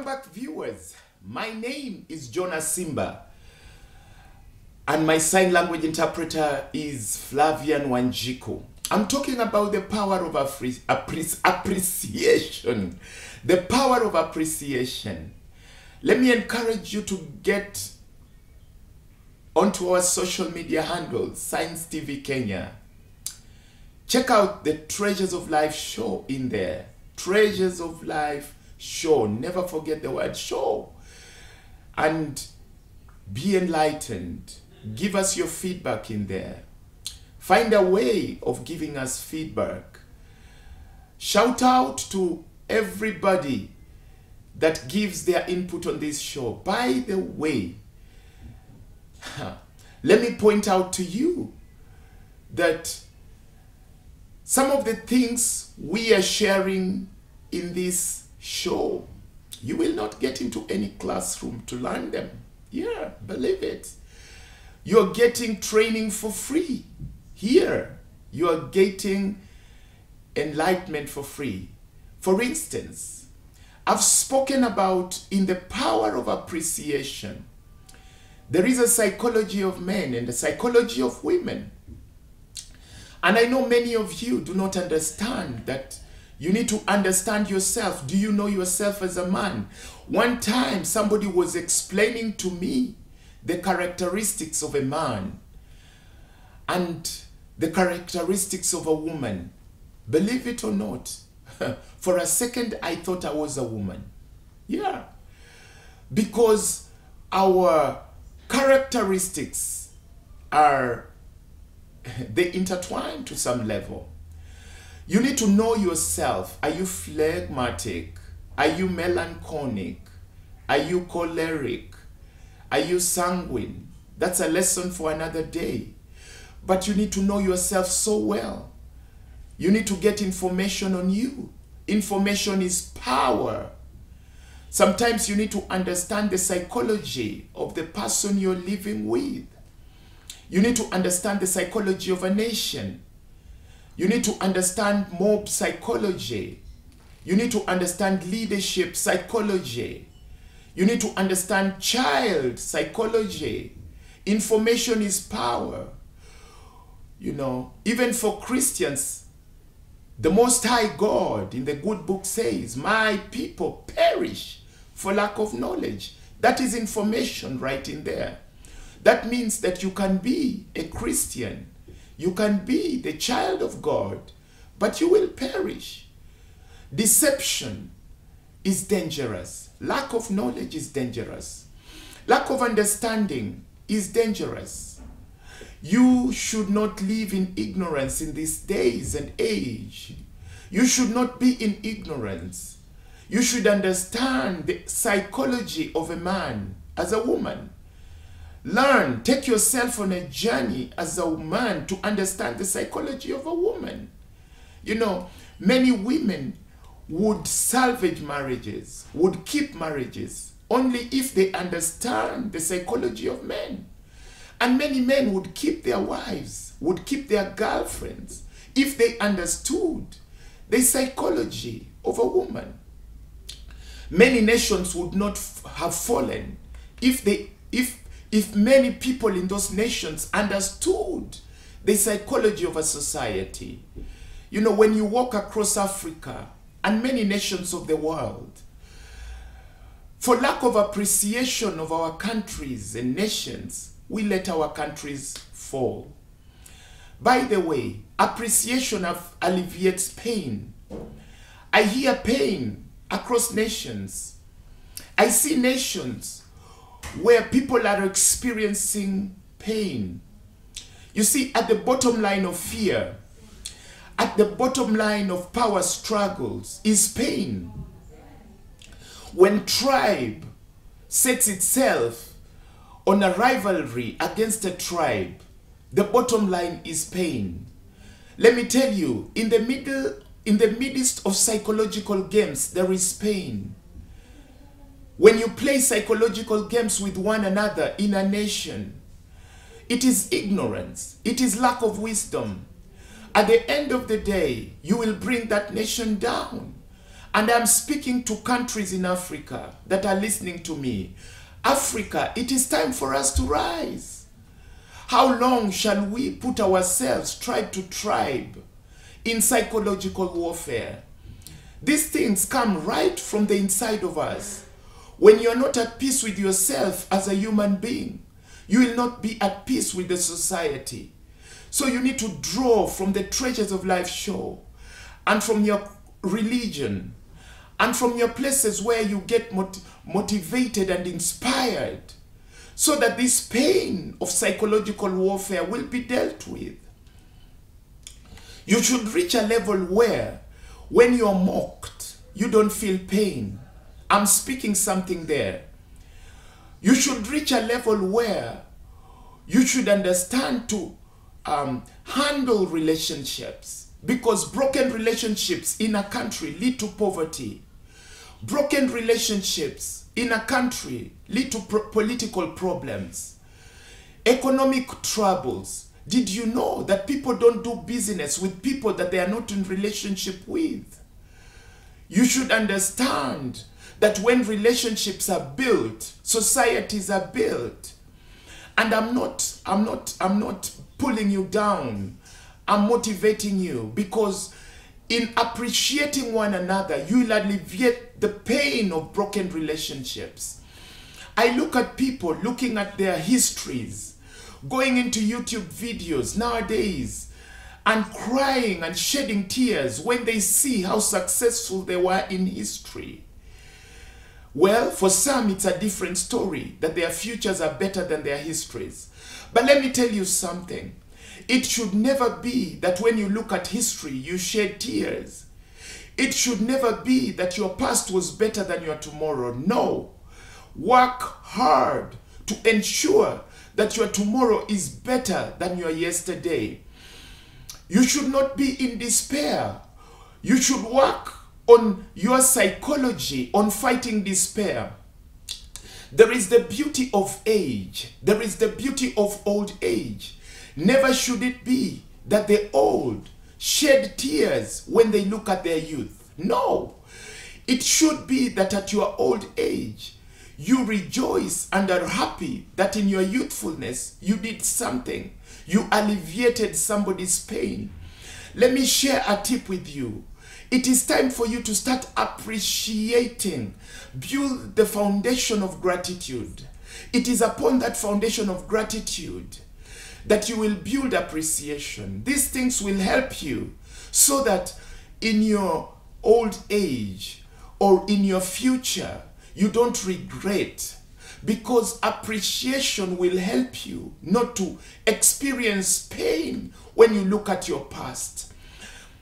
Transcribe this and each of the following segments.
Welcome back, viewers. My name is JONA SIMBA, and my sign language interpreter is Flavian Wanjiko. I'm talking about the power of appreciation. The power of appreciation. Let me encourage you to get onto our social media handles, Science TV Kenya. Check out the Treasures of Life show in there. Treasures of Life show. Never forget the word show. And be enlightened. Give us your feedback in there. Find a way of giving us feedback. Shout out to everybody that gives their input on this show. By the way, let me point out to you that some of the things we are sharing in this show, you will not get into any classroom to learn them. Yeah, believe it. You're getting training for free. Here, you are getting enlightenment for free. For instance, I've spoken about in the power of appreciation. There is a psychology of men and a psychology of women. And I know many of you do not understand that you need to understand yourself. Do you know yourself as a man? One time, somebody was explaining to me the characteristics of a man and the characteristics of a woman. Believe it or not, for a second I thought I was a woman. Yeah. Because our characteristics are, they intertwine to some level. You need to know yourself. Are you phlegmatic? Are you melancholic? Are you choleric? Are you sanguine? That's a lesson for another day. But you need to know yourself so well. You need to get information on you. Information is power. Sometimes you need to understand the psychology of the person you're living with. You need to understand the psychology of a nation. You need to understand mob psychology. You need to understand leadership psychology. You need to understand child psychology. Information is power. You know, even for Christians, the Most High God in the good book says, my people perish for lack of knowledge. That is information right in there. That means that you can be a Christian. You can be the child of God, but you will perish. Deception is dangerous. Lack of knowledge is dangerous. Lack of understanding is dangerous. You should not live in ignorance in these days and age. You should not be in ignorance. You should understand the psychology of a man as a woman. Learn, take yourself on a journey as a man to understand the psychology of a woman. You know, many women would salvage marriages, would keep marriages, only if they understand the psychology of men. And many men would keep their wives, would keep their girlfriends, if they understood the psychology of a woman. Many nations would not have fallen if many people in those nations understood the psychology of a society. You know, when you walk across Africa and many nations of the world, for lack of appreciation of our countries and nations, we let our countries fall. By the way, appreciation alleviates pain. I hear pain across nations. I see nations where people are experiencing pain. You see, at the bottom line of fear, at the bottom line of power struggles is pain. When tribe sets itself on a rivalry against a tribe, the bottom line is pain. Let me tell you, in the midst of psychological games, there is pain. When you play psychological games with one another in a nation, it is ignorance. It is lack of wisdom. At the end of the day, you will bring that nation down. And I'm speaking to countries in Africa that are listening to me. Africa, it is time for us to rise. How long shall we put ourselves tribe to tribe in psychological warfare? These things come right from the inside of us. When you're not at peace with yourself as a human being, you will not be at peace with the society. So you need to draw from the treasures of life show, and from your religion, and from your places where you get motivated and inspired, so that this pain of psychological warfare will be dealt with. You should reach a level where when you're mocked, you don't feel pain. I'm speaking something there. You should reach a level where you should understand to handle relationships, because broken relationships in a country lead to poverty. Broken relationships in a country lead to political problems, economic troubles. Did you know that people don't do business with people that they are not in relationship with? You should understand that when relationships are built, societies are built. And I'm not pulling you down. I'm motivating you, because in appreciating one another, you will alleviate the pain of broken relationships. I look at people looking at their histories, going into YouTube videos nowadays, and crying and shedding tears when they see how successful they were in history. Well, for some, it's a different story, that their futures are better than their histories. But let me tell you something. It should never be that when you look at history, you shed tears. It should never be that your past was better than your tomorrow. No. Work hard to ensure that your tomorrow is better than your yesterday. You should not be in despair. You should work on your psychology, on fighting despair. There is the beauty of age. There is the beauty of old age. Never should it be that the old shed tears when they look at their youth. No. It should be that at your old age, you rejoice and are happy that in your youthfulness, you did something. You alleviated somebody's pain. Let me share a tip with you. It is time for you to start appreciating. Build the foundation of gratitude. It is upon that foundation of gratitude that you will build appreciation. These things will help you so that in your old age or in your future, you don't regret, because appreciation will help you not to experience pain when you look at your past.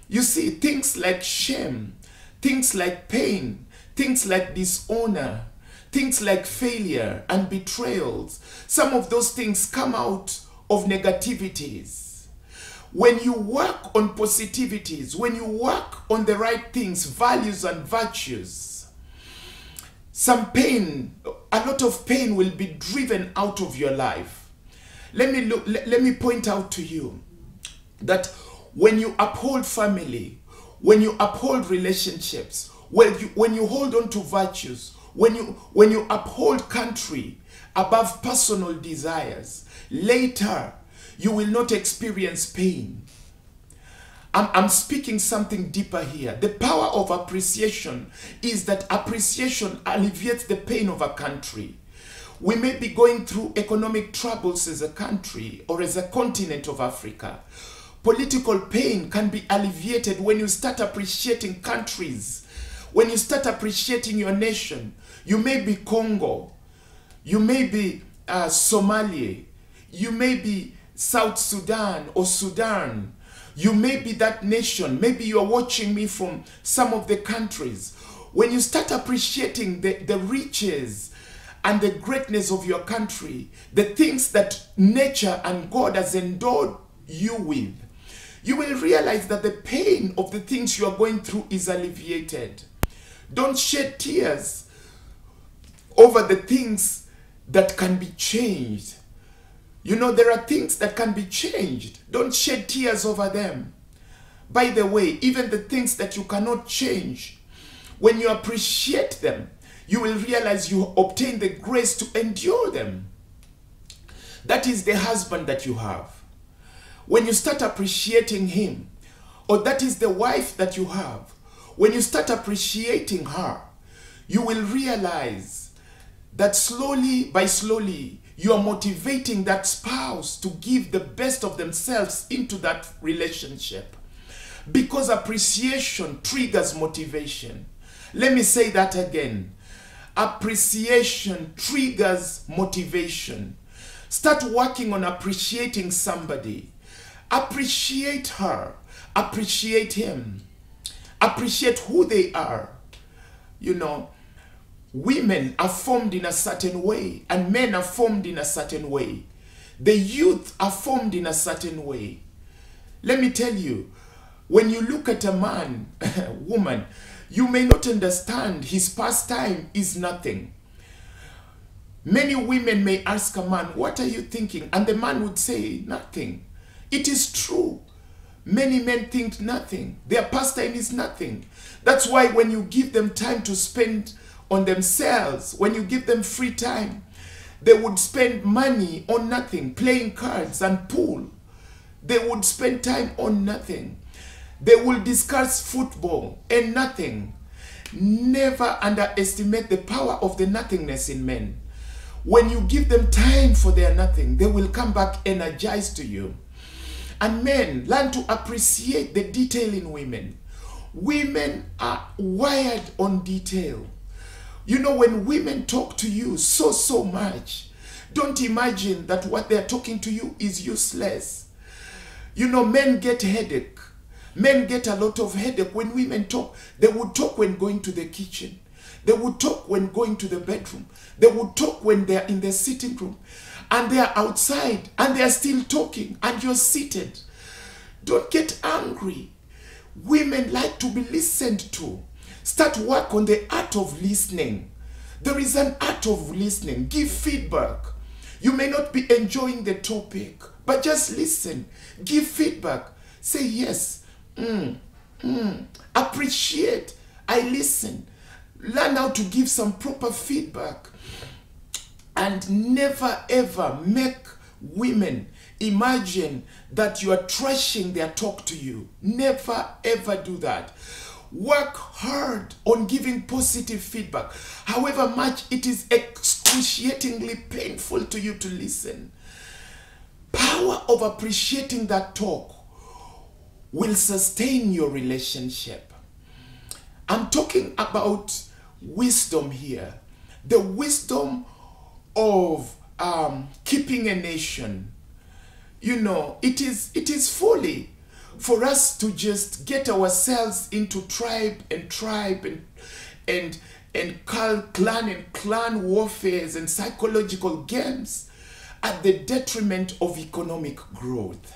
You see, things like shame, things like pain, things like dishonor, things like failure and betrayals, some of those things come out of negativities. When you work on positivities, when you work on the right things, values and virtues, some pain, a lot of pain will be driven out of your life. Let me point out to you that when you uphold family, when you uphold relationships, when you hold on to virtues, when you uphold country above personal desires, later you will not experience pain. I'm speaking something deeper here. The power of appreciation is that appreciation alleviates the pain of a country. We may be going through economic troubles as a country or as a continent of Africa. Political pain can be alleviated when you start appreciating countries, when you start appreciating your nation. You may be Congo, you may be Somalia, you may be South Sudan or Sudan. You may be that nation. Maybe you're watching me from some of the countries. When you start appreciating the riches and the greatness of your country, the things that nature and God has endowed you with, you will realize that the pain of the things you are going through is alleviated. Don't shed tears over the things that can be changed. You know, there are things that can be changed. Don't shed tears over them. By the way, even the things that you cannot change, When you appreciate them, you will realize you obtain the grace to endure them. That is the husband that you have. When you start appreciating him, or that is the wife that you have, when you start appreciating her, you will realize that slowly by slowly, you are motivating that spouse to give the best of themselves into that relationship. Because appreciation triggers motivation. Let me say that again. Appreciation triggers motivation. Start working on appreciating somebody. Appreciate her. Appreciate him. Appreciate who they are. You know, women are formed in a certain way and men are formed in a certain way. The youth are formed in a certain way. Let me tell you, when you look at a man, woman, you may not understand his pastime is nothing. Many women may ask a man, what are you thinking? And the man would say, nothing. It is true. Many men think nothing. Their pastime is nothing. That's why when you give them time to spend on themselves, when you give them free time, they would spend money on nothing, playing cards and pool. They would spend time on nothing. They will discuss football and nothing. Never underestimate the power of the nothingness in men. When you give them time for their nothing, they will come back energized to you. And men, learn to appreciate the detail in women. Women are wired on detail. You know, when women talk to you so much, don't imagine that what they're talking to you is useless. You know, men get headache. Men get a lot of headache when women talk. They would talk when going to the kitchen. They would talk when going to the bedroom. They would talk when they're in the sitting room. And they're outside and they're still talking and you're seated. Don't get angry. Women like to be listened to. Start work on the art of listening. There is an art of listening. Give feedback. You may not be enjoying the topic, but just listen. Give feedback. Say yes. Appreciate. I listen. Learn how to give some proper feedback. And never ever make women imagine that you are trashing their talk to you. Never ever do that. Work hard on giving positive feedback, however much it is excruciatingly painful to you to listen. Power of appreciating that talk will sustain your relationship. I'm talking about wisdom here. The wisdom of keeping a nation. You know, it is folly for us to just get ourselves into tribe and clan warfares and psychological games at the detriment of economic growth.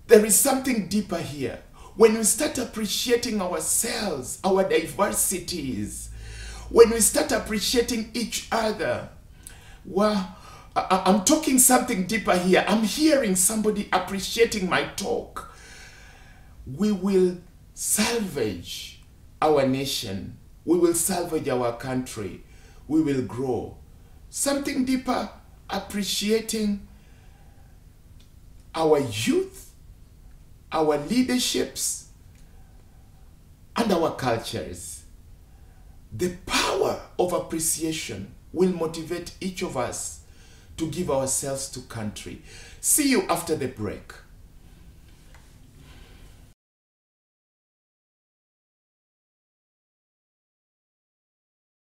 There is something deeper here. When we start appreciating ourselves, our diversities, when we start appreciating each other, well, I'm talking something deeper here. I'm hearing somebody appreciating my talk. We will salvage our nation. We will salvage our country. We will grow. Something deeper, appreciating our youth, our leaderships, and our cultures. The power of appreciation will motivate each of us to give ourselves to country. See you after the break.